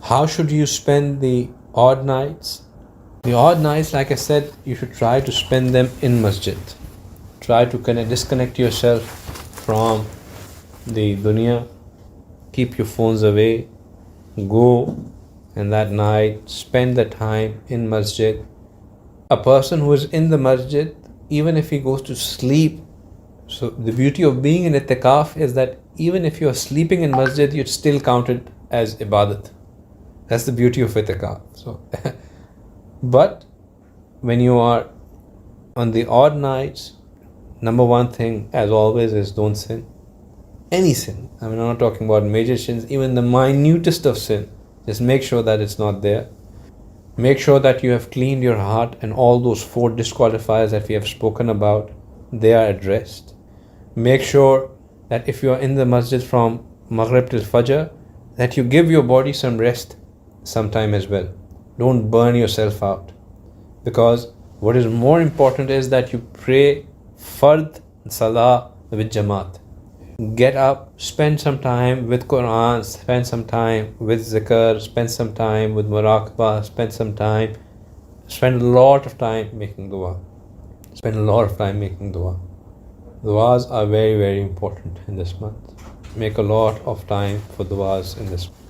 How should you spend the odd nights? The odd nights, like I said, you should try to spend them in masjid. Try to disconnect yourself from the dunya. Keep your phones away. Go and that night spend the time in masjid. A person who is in the masjid, even if he goes to sleep, so the beauty of being in itikaf is that even if you are sleeping in masjid, you're still counted as ibadat. That's the beauty of itikaf. So, but when you are on the odd nights, number one thing, as always, is don't sin. Any sin. I mean, I'm not talking about major sins, even the minutest of sin. Just make sure that it's not there. Make sure that you have cleaned your heart and all those 4 disqualifiers that we have spoken about, they are addressed. Make sure that if you are in the masjid from Maghrib till Fajr, that you give your body some rest sometime as well. Don't burn yourself out. Because what is more important is that you pray Fard Salah with Jamaat. Get up, spend some time with Quran, spend some time with zikr, spend some time with muraqabah, spend a lot of time making dua. Duas are very, very important in this month. Make a lot of time for duas in this month.